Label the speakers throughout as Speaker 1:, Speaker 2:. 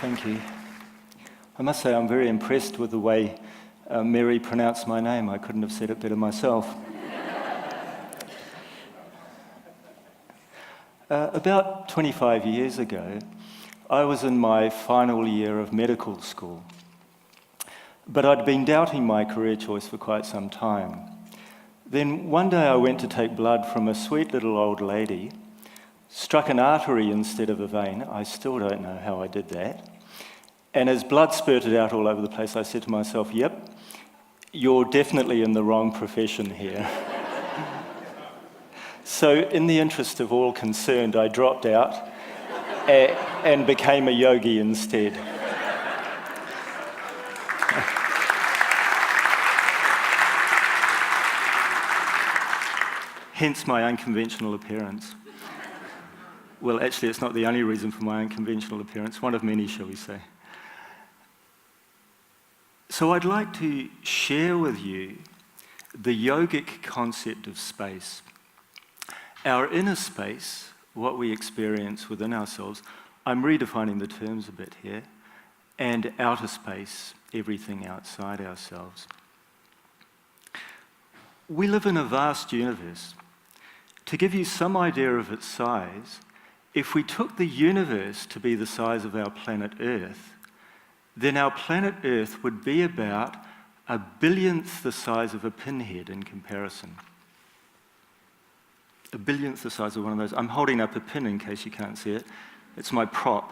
Speaker 1: Thank you. I must say I'm very impressed with the way Mary pronounced my name. I couldn't have said it better myself. About 25 years ago, I was in my final year of medical school. But I'd been doubting my career choice for quite some time. Then one day I went to take blood from a sweet little old lady, struck an artery instead of a vein. I still don't know how I did that. And as blood spurted out all over the place, I said to myself, yep, you're definitely in the wrong profession here. So in the interest of all concerned, I dropped out and became a yogi instead. Hence my unconventional appearance. Well, actually, it's not the only reason for my unconventional appearance, one of many, shall we say. So I'd like to share with you the yogic concept of space. Our inner space, what we experience within ourselves, I'm redefining the terms a bit here, and outer space, everything outside ourselves. We live in a vast universe. To give you some idea of its size, if we took the universe to be the size of our planet Earth, then our planet Earth would be about 1/1000th the size of a pinhead in comparison. 1/1000th the size of one of those. I'm holding up a pin in case you can't see it. It's my prop.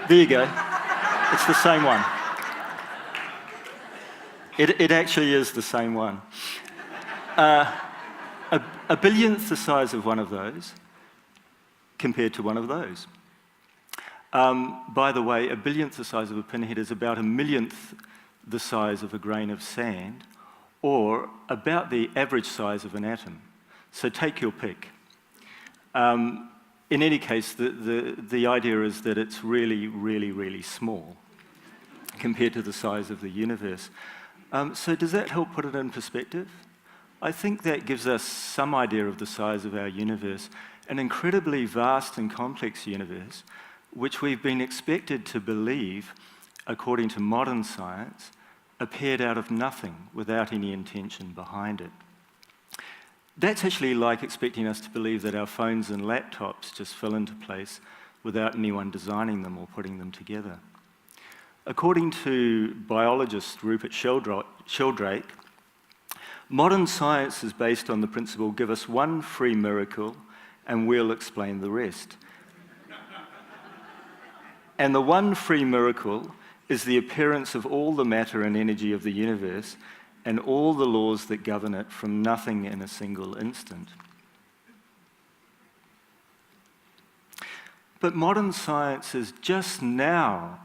Speaker 1: There you go. It's the same one. It actually is the same one. 1/1000th the size of one of those compared to one of those. By the way, 1/1000th the size of a pinhead is about 1/1000th the size of a grain of sand, or about the average size of an atom. So take your pick. In any case, the idea is that it's really, really, really small compared to the size of the universe. So does that help put it in perspective? I think that gives us some idea of the size of our universe, an incredibly vast and complex universe, which we've been expected to believe, according to modern science, appeared out of nothing without any intention behind it. That's actually like expecting us to believe that our phones and laptops just fell into place without anyone designing them or putting them together. According to biologist Rupert Sheldrake, modern science is based on the principle, give us one free miracle and we'll explain the rest. And the one free miracle is the appearance of all the matter and energy of the universe and all the laws that govern it from nothing in a single instant. But modern science is just now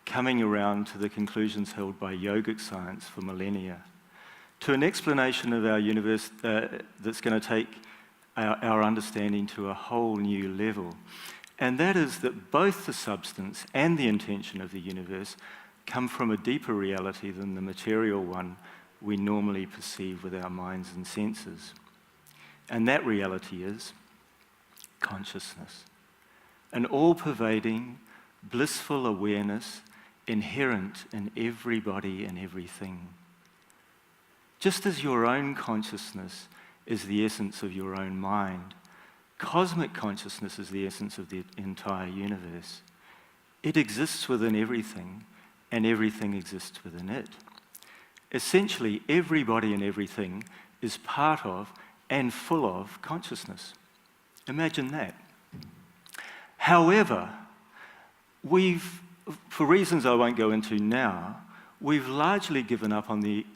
Speaker 1: coming around to the conclusions held by yogic science for millennia, to an explanation of our universe that's going to take our understanding to a whole new level. And that is that both the substance and the intention of the universe come from a deeper reality than the material one we normally perceive with our minds and senses. And that reality is consciousness, an all-pervading, blissful awareness inherent in everybody and everything. Just as your own consciousness is the essence of your own mind, cosmic consciousness is the essence of the entire universe. It exists within everything, and everything exists within it. Essentially, everybody and everything is part of and full of consciousness. Imagine that. However, for reasons I won't go into now, we've largely given up on the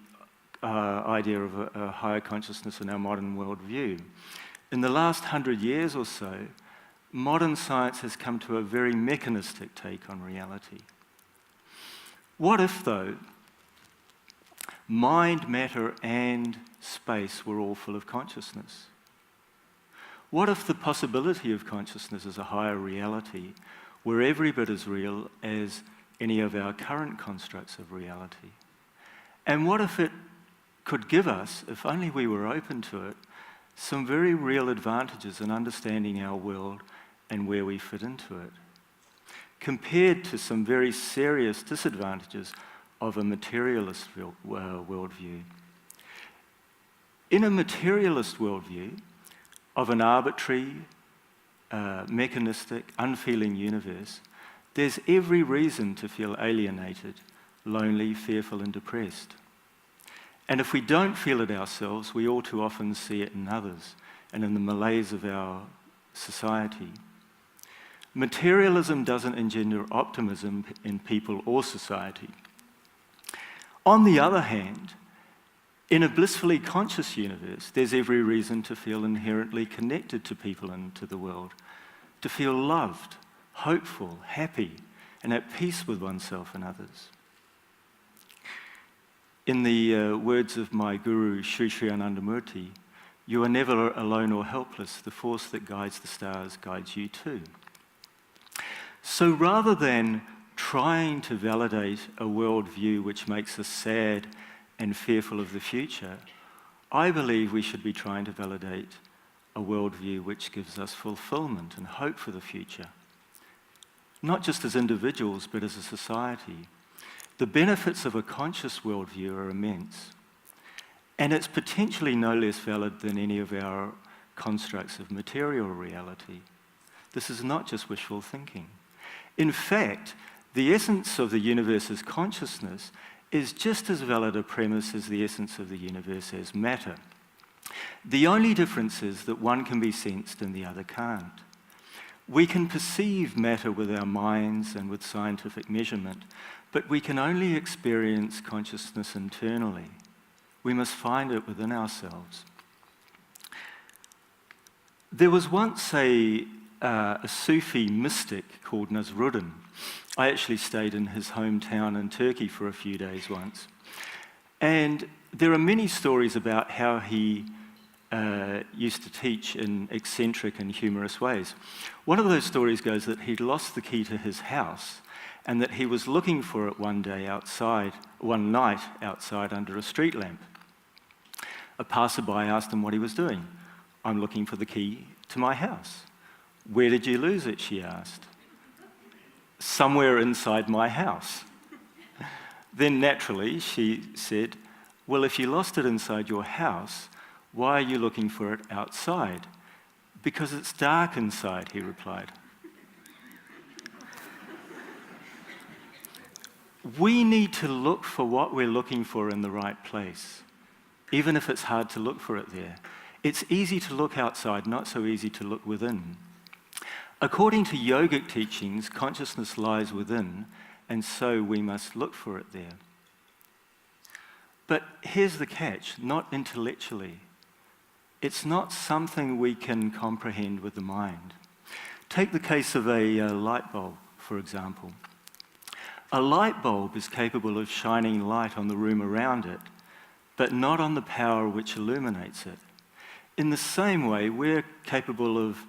Speaker 1: idea of a higher consciousness in our modern worldview. In the last 100 years or so, modern science has come to a very mechanistic take on reality. What if, though, mind, matter, and space were all full of consciousness? What if the possibility of consciousness as a higher reality were every bit as real as any of our current constructs of reality? And what if it could give us, if only we were open to it, some very real advantages in understanding our world and where we fit into it, compared to some very serious disadvantages of a materialist worldview. In a materialist worldview of an arbitrary, mechanistic, unfeeling universe, there's every reason to feel alienated, lonely, fearful, and depressed. And if we don't feel it ourselves, we all too often see it in others and in the malaise of our society. Materialism doesn't engender optimism in people or society. On the other hand, in a blissfully conscious universe, there's every reason to feel inherently connected to people and to the world, to feel loved, hopeful, happy, and at peace with oneself and others. In the words of my guru, Sri Sri Anandamurti, "You are never alone or helpless. The force that guides the stars guides you too." So rather than trying to validate a worldview which makes us sad and fearful of the future, I believe we should be trying to validate a worldview which gives us fulfillment and hope for the future, not just as individuals, but as a society. The benefits of a conscious worldview are immense, and it's potentially no less valid than any of our constructs of material reality. This is not just wishful thinking. In fact, the essence of the universe as consciousness is just as valid a premise as the essence of the universe as matter. The only difference is that one can be sensed and the other can't. We can perceive matter with our minds and with scientific measurement, but we can only experience consciousness internally. We must find it within ourselves. There was once a Sufi mystic called Nasruddin. I actually stayed in his hometown in Turkey for a few days once. And there are many stories about how he used to teach in eccentric and humorous ways. One of those stories goes that he'd lost the key to his house and that he was looking for it one night outside under a street lamp. A passerby asked him what he was doing. "I'm looking for the key to my house." "Where did you lose it?" she asked. "Somewhere inside my house." Then naturally she said, "Well, if you lost it inside your house, why are you looking for it outside?" "Because it's dark inside," he replied. We need to look for what we're looking for in the right place, even if it's hard to look for it there. It's easy to look outside, not so easy to look within. According to yogic teachings, consciousness lies within, and so we must look for it there. But here's the catch, not intellectually. It's not something we can comprehend with the mind. Take the case of a light bulb, for example. A light bulb is capable of shining light on the room around it, but not on the power which illuminates it. In the same way, we're capable of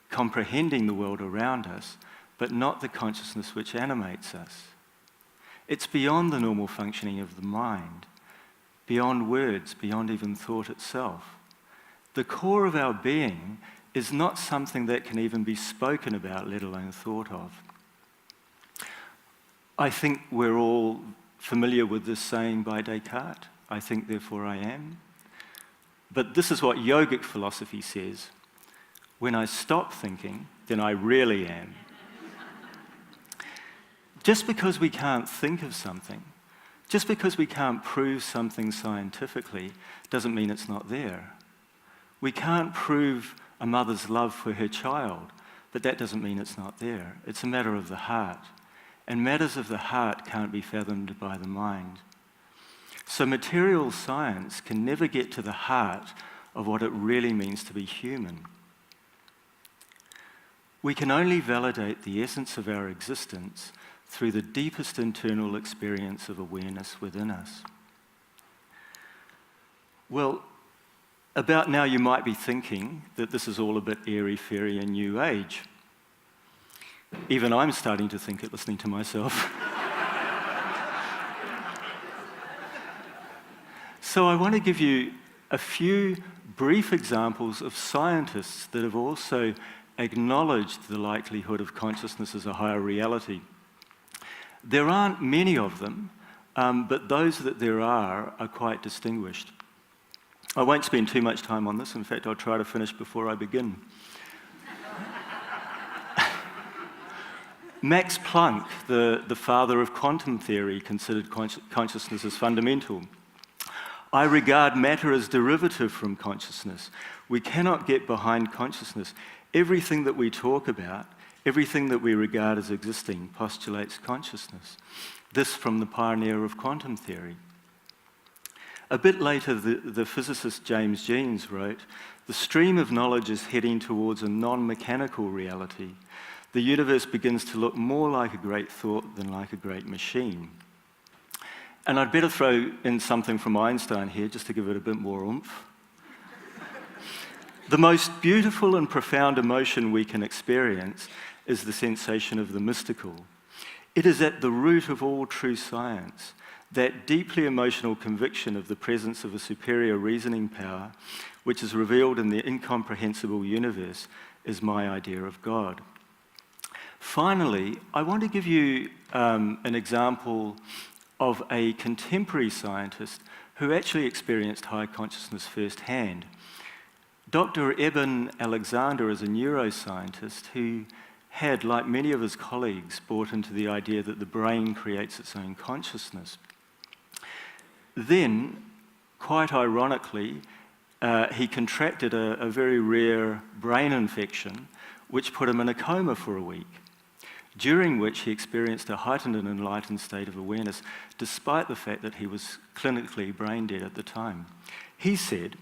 Speaker 1: comprehending the world around us, but not the consciousness which animates us. It's beyond the normal functioning of the mind, beyond words, beyond even thought itself. The core of our being is not something that can even be spoken about, let alone thought of. I think we're all familiar with this saying by Descartes, "I think, therefore I am." But this is what yogic philosophy says: when I stop thinking, then I really am. Just because we can't think of something, just because we can't prove something scientifically, doesn't mean it's not there. We can't prove a mother's love for her child, but that doesn't mean it's not there. It's a matter of the heart. And matters of the heart can't be fathomed by the mind. So material science can never get to the heart of what it really means to be human. We can only validate the essence of our existence through the deepest internal experience of awareness within us. Well, about now you might be thinking that this is all a bit airy-fairy and new age. Even I'm starting to think it listening to myself. So I want to give you a few brief examples of scientists that have also acknowledged the likelihood of consciousness as a higher reality. There aren't many of them, but those that there are quite distinguished. I won't spend too much time on this. In fact, I'll try to finish before I begin. Max Planck, the father of quantum theory, considered consciousness as fundamental. I regard matter as derivative from consciousness. We cannot get behind consciousness. Everything that we talk about, everything that we regard as existing, postulates consciousness. This from the pioneer of quantum theory. A bit later, the physicist James Jeans wrote, "The stream of knowledge is heading towards a non-mechanical reality. The universe begins to look more like a great thought than like a great machine." And I'd better throw in something from Einstein here, just to give it a bit more oomph. The most beautiful and profound emotion we can experience is the sensation of the mystical. It is at the root of all true science. That deeply emotional conviction of the presence of a superior reasoning power, which is revealed in the incomprehensible universe, is my idea of God. Finally, I want to give you an example of a contemporary scientist who actually experienced high consciousness firsthand. Dr. Eben Alexander is a neuroscientist who had, like many of his colleagues, bought into the idea that the brain creates its own consciousness. Then, quite ironically, he contracted a very rare brain infection, which put him in a coma for a week, during which he experienced a heightened and enlightened state of awareness, despite the fact that he was clinically brain dead at the time. He said,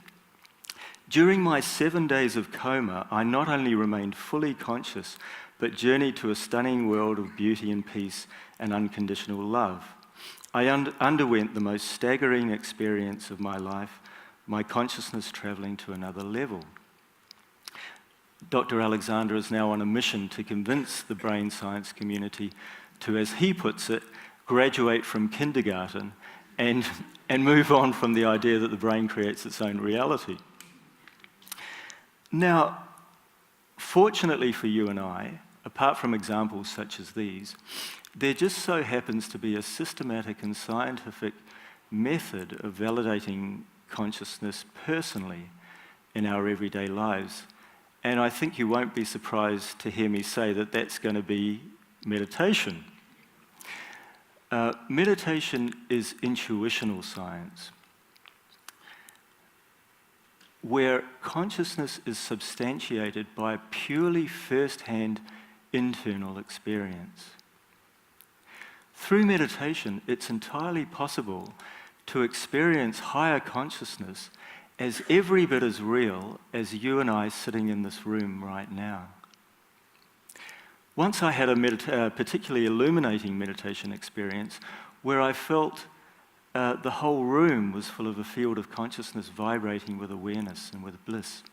Speaker 1: "During my 7 days of coma, I not only remained fully conscious, but journeyed to a stunning world of beauty and peace and unconditional love. I underwent the most staggering experience of my life, my consciousness travelling to another level." Dr. Alexander is now on a mission to convince the brain science community to, as he puts it, graduate from kindergarten and move on from the idea that the brain creates its own reality. Now, fortunately for you and I, apart from examples such as these, there just so happens to be a systematic and scientific method of validating consciousness personally in our everyday lives. And I think you won't be surprised to hear me say that that's going to be meditation. Meditation is intuitional science, where consciousness is substantiated by purely first-hand internal experience. Through meditation, it's entirely possible to experience higher consciousness as every bit as real as you and I sitting in this room right now. Once I had a particularly illuminating meditation experience where I felt the whole room was full of a field of consciousness vibrating with awareness and with bliss.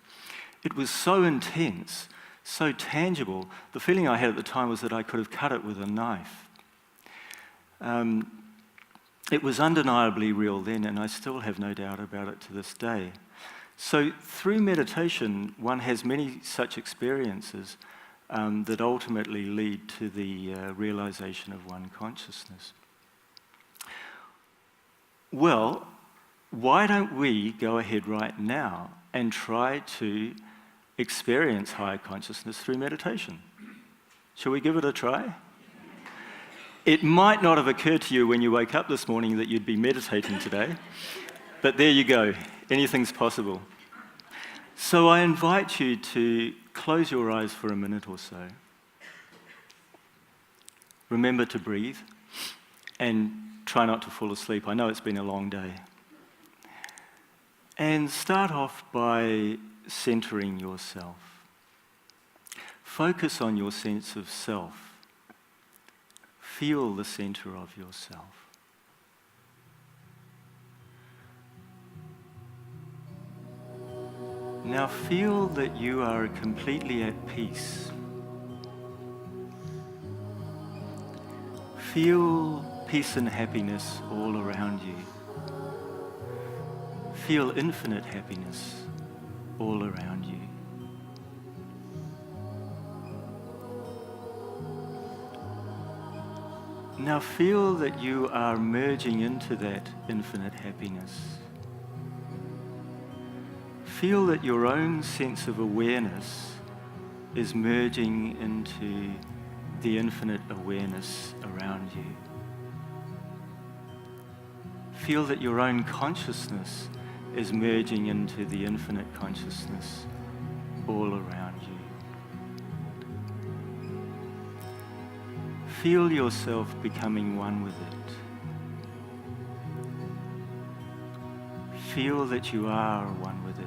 Speaker 1: It was so intense, so tangible. The feeling I had at the time was that I could have cut it with a knife. It was undeniably real then, and I still have no doubt about it to this day. So through meditation, one has many such experiences that ultimately lead to the realization of one consciousness. Well, why don't we go ahead right now and try to experience higher consciousness through meditation? Shall we give it a try? It might not have occurred to you when you woke up this morning that you'd be meditating today, but there you go. Anything's possible. So I invite you to close your eyes for a minute or so. Remember to breathe and try not to fall asleep. I know it's been a long day. And start off by centering yourself. Focus on your sense of self. Feel the center of yourself. Now feel that you are completely at peace. Feel peace and happiness all around you. Feel infinite happiness all around you. Now feel that you are merging into that infinite happiness. Feel that your own sense of awareness is merging into the infinite awareness around you. Feel that your own consciousness is merging into the infinite consciousness all around you. Feel yourself becoming one with it. Feel that you are one with it.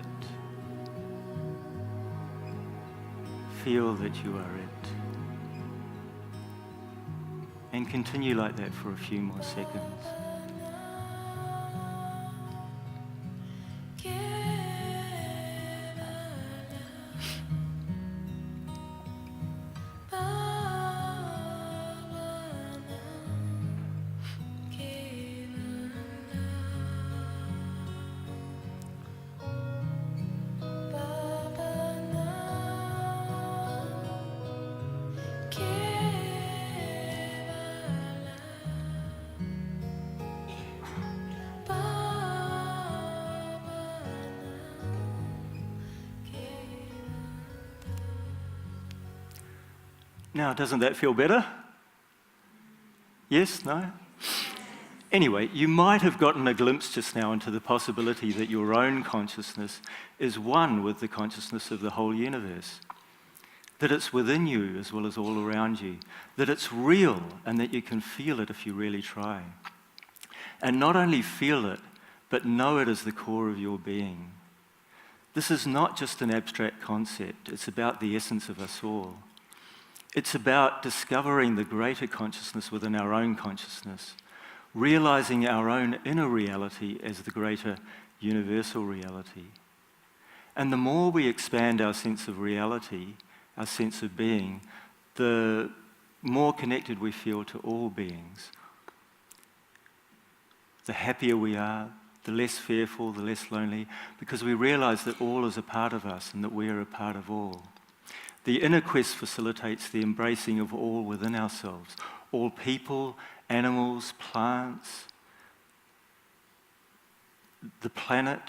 Speaker 1: Feel that you are it. And continue like that for a few more seconds. Now, doesn't that feel better? Yes? No? Anyway, you might have gotten a glimpse just now into the possibility that your own consciousness is one with the consciousness of the whole universe. That it's within you as well as all around you. That it's real and that you can feel it if you really try. And not only feel it, but know it as the core of your being. This is not just an abstract concept, it's about the essence of us all. It's about discovering the greater consciousness within our own consciousness, realizing our own inner reality as the greater universal reality. And the more we expand our sense of reality, our sense of being, the more connected we feel to all beings. The happier we are, the less fearful, the less lonely, because we realize that all is a part of us and that we are a part of all. The inner quest facilitates the embracing of all within ourselves, all people, animals, plants, the planet,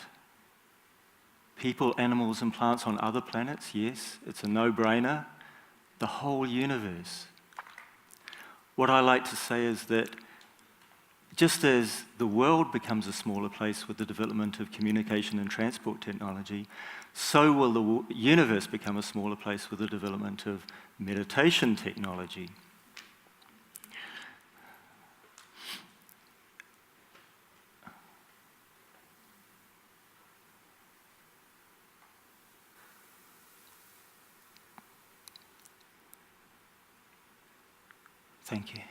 Speaker 1: people, animals and plants on other planets, yes, it's a no-brainer, the whole universe. What I like to say is that just as the world becomes a smaller place with the development of communication and transport technology, so will the universe become a smaller place with the development of meditation technology. Thank you.